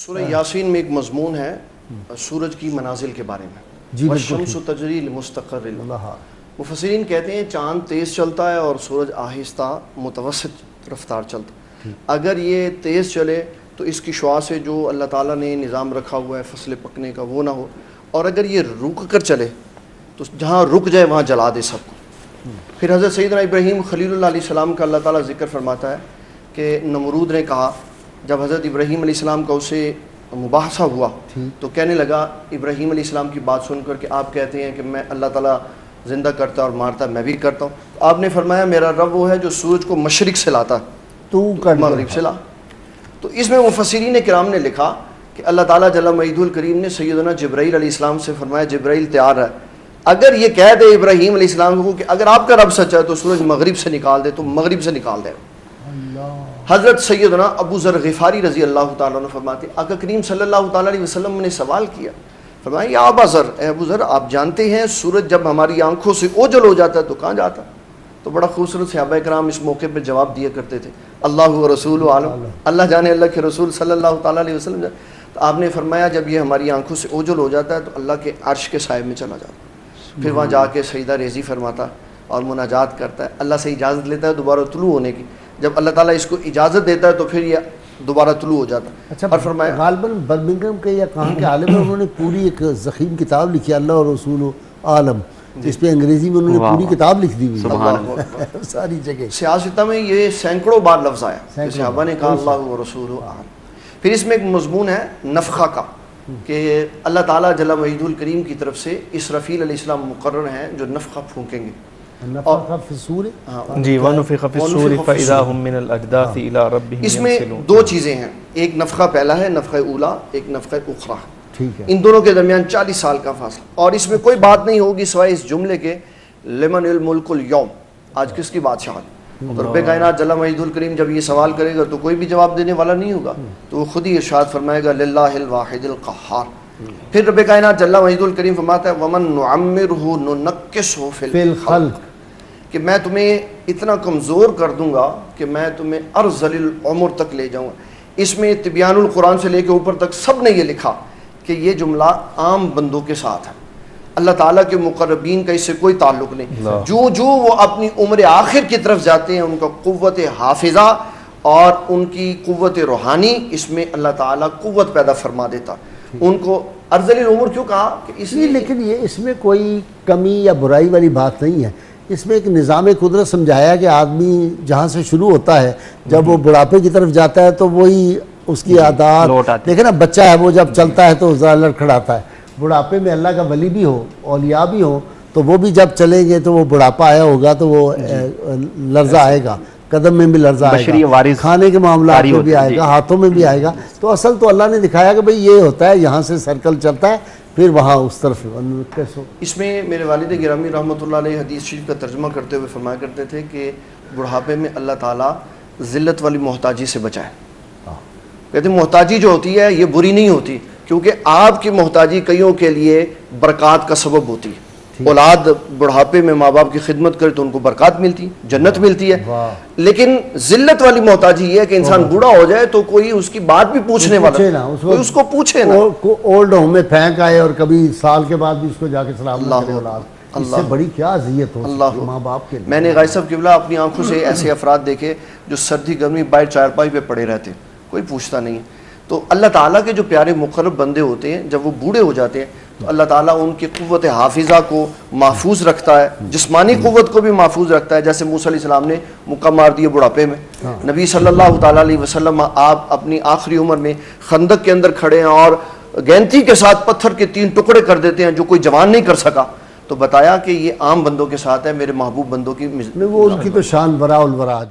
سورہ یاسین میں ایک مضمون ہے سورج کی منازل کے بارے میں، والشمس تجری لمستقر لہا۔ مفسرین کہتے ہیں چاند تیز چلتا ہے اور سورج آہستہ متوسط رفتار چلتا ہے۔ اگر یہ تیز چلے تو اس کی شعاع سے جو اللہ تعالیٰ نے نظام رکھا ہوا ہے فصل پکنے کا وہ نہ ہو، اور اگر یہ رک کر چلے تو جہاں رک جائے وہاں جلا دے سب کو۔ پھر حضرت سیدنا ابراہیم خلیل اللہ علیہ السلام کا اللہ تعالیٰ ذکر فرماتا ہے کہ نمرود نے کہا جب حضرت ابراہیم علیہ السلام کا اسے مباحثہ ہوا تو کہنے لگا ابراہیم علیہ السلام کی بات سن کر کہ آپ کہتے ہیں کہ میں اللہ تعالیٰ زندہ کرتا اور مارتا میں بھی کرتا ہوں، تو آپ نے فرمایا میرا رب وہ ہے جو سورج کو مشرق سے لاتا تو مغرب سے لا۔ تو اس میں مفسرین کرام نے لکھا کہ اللہ تعالیٰ جل مجدہ الکریم نے سیدنا جبرائیل علیہ السلام سے فرمایا جبرائیل تیار ہے، اگر یہ کہہ دے ابراہیم علیہ السلام کو کہ اگر آپ کا رب سچا ہے تو سورج مغرب سے نکال دے، تو مغرب سے نکال دے۔ حضرت سیدنا ابو ذر غفاری رضی اللہ تعالیٰ عنہ فرماتے آقا کریم صلی اللہ تعالیٰ علیہ وسلم نے سوال کیا، فرمایا یا ابا ذر، اے ابو ذر آپ جانتے ہیں سورج جب ہماری آنکھوں سے اوجھل ہو جاتا ہے تو کہاں جاتا ہے؟ تو بڑا خوبصورت صحابہ کرام اس موقع پہ جواب دیا کرتے تھے اللہ و رسول عالم، اللہ جانے اللہ کے رسول صلی اللہ تعالیٰ علیہ وسلم جانے۔ تو آپ نے فرمایا جب یہ ہماری آنکھوں سے اوجھل ہو جاتا ہے تو اللہ کے عرش کے سائے میں چلا جاتا، پھر وہاں جا کے سجدہ ریزی فرماتا اور مناجات کرتا ہے، اللہ سے اجازت لیتا ہے دوبارہ طلوع ہونے کی، جب اللہ تعالیٰ اس کو اجازت دیتا ہے تو پھر یہ دوبارہ طلوع ہو جاتا ہے۔ اچھا، اور فرمایا غالباً برمنگھم کے یا کہاں کے عالم ہیں، انہوں نے پوری ایک ضخیم کتاب لکھی اللہ اور رسول عالم، اس پہ انگریزی میں انہوں نے پوری کتاب لکھ دی ہوئی ساری جگہ۔ سیاستہ میں یہ سینکڑوں بار لفظ آیا کہ صحابہ نے کہا اللہ و رسول عالم۔ پھر اس میں ایک مضمون ہے نفخہ کا کہ اللہ تعالیٰ جل مجدہ الکریم کی طرف سے اسرافیل علیہ السلام مقرر ہیں جو نفخہ پھونکیں گے۔ نفخ فی الصور، جی وَنُفِخَ فِي الصُّورِ فَإِذَا هُم مِّنَ الْأَجْدَاثِ إِلَىٰ رَبِّهِمْ اس میں يَنسِلُونَ۔ دو چیزیں ہیں، ایک نفخہ پہلا ہے نفخہ اولا، ایک نفخہ اخری، ٹھیک ہے، ان دونوں کے درمیان 40 سال کا فاصلہ، اور اس میں کوئی بات نہیں ہوگی سوائے اس جملے کے لمن الملک اليوم، آج کس کی بادشاہت۔ تو رب کائنات جل مجدہ الکریم جب یہ سوال کرے گا تو کوئی بھی جواب دینے والا نہیں ہوگا، تو وہ خود ہی ارشاد فرمائے گا للہ الواحد القہار۔ پھر رب کائنات جل مجدہ الکریم فرماتا ہے ومن نعمرہ ننکسہ فی الخلق، کہ میں تمہیں اتنا کمزور کر دوں گا کہ میں تمہیں ارذل العمر تک لے جاؤں گا۔ اس میں تبیان القرآن سے لے کے اوپر تک سب نے یہ لکھا کہ یہ جملہ عام بندوں کے ساتھ ہے، اللہ تعالیٰ کے مقربین کا اس سے کوئی تعلق نہیں۔ جو وہ اپنی عمر آخر کی طرف جاتے ہیں ان کا قوت حافظہ اور ان کی قوت روحانی، اس میں اللہ تعالیٰ قوت پیدا فرما دیتا۔ ان کو ارذل العمر کیوں کہا کہ اس لیے، لیکن یہ اس میں کوئی کمی یا برائی والی بات نہیں ہے، اس میں ایک نظام قدرت سمجھایا کہ آدمی جہاں سے شروع ہوتا ہے جب وہ بڑھاپے کی طرف جاتا ہے تو وہی اس کی عادات، دیکھیں نا بچہ ہے وہ جب چلتا ہے تو ذرا لڑکھڑاتا ہے، بڑھاپے میں اللہ کا ولی بھی ہو اولیاء بھی ہو تو وہ بھی جب چلیں گے تو وہ بڑھاپا آیا ہوگا تو وہ لرزہ آئے گا، قدم میں بھی لرزہ آئے گا، کھانے کے معاملات میں بھی آئے گا، ہاتھوں میں بھی آئے گا۔ تو اصل تو اللہ نے دکھایا کہ بھئی یہ ہوتا ہے، یہاں سے سرکل چلتا ہے پھر وہاں اس طرف۔ اس میں میرے والد گرامی رحمۃ اللہ علیہ حدیث شریف کا ترجمہ کرتے ہوئے فرمایا کرتے تھے کہ بڑھاپے میں اللہ تعالیٰ ذلت والی محتاجی سے بچائے۔ کہتے ہیں محتاجی جو ہوتی ہے یہ بری نہیں ہوتی، کیونکہ آپ کی محتاجی کئیوں کے لیے برکات کا سبب ہوتی ہے۔ اولاد بڑھاپے میں ماں باپ کی خدمت کرے تو ان کو برکات ملتی، جنت ملتی ہے، لیکن ذلت والی محتاجی یہ ہے کہ انسان بوڑھا ہو جائے تو کوئی اس کی بات بھی پوچھنے والا، کوئی اس کو پوچھے نا، اولڈ ہوم میں پھینک آئے اور کبھی سال کے بعد بھی اس کو جا کے سلام نہ کرے اولاد، اس سے بڑی کیا اذیت ہو ماں باپ کے لیے۔ میں نے غائب صاحب قبلہ اپنی آنکھوں سے ایسے افراد دیکھے جو سردی گرمی باہر چارپائی پہ پڑے رہتے، کوئی پوچھتا نہیں ہے۔ تو اللہ تعالیٰ کے جو پیارے مقرب بندے ہوتے ہیں جب وہ بوڑھے ہو جاتے ہیں تو اللہ تعالیٰ ان کی قوت حافظہ کو محفوظ رکھتا ہے، جسمانی قوت کو بھی محفوظ رکھتا ہے۔ جیسے موسیٰ علیہ السلام نے مکہ مار دیے بڑھاپے میں، نبی صلی اللہ تعالیٰ علیہ وسلم آپ اپنی آخری عمر میں خندق کے اندر کھڑے ہیں اور گینتی کے ساتھ پتھر کے 3 ٹکڑے کر دیتے ہیں جو کوئی جوان نہیں کر سکا، تو بتایا کہ یہ عام بندوں کے ساتھ ہے، میرے محبوب بندوں کی وہ ان کی تو شان برا البرا۔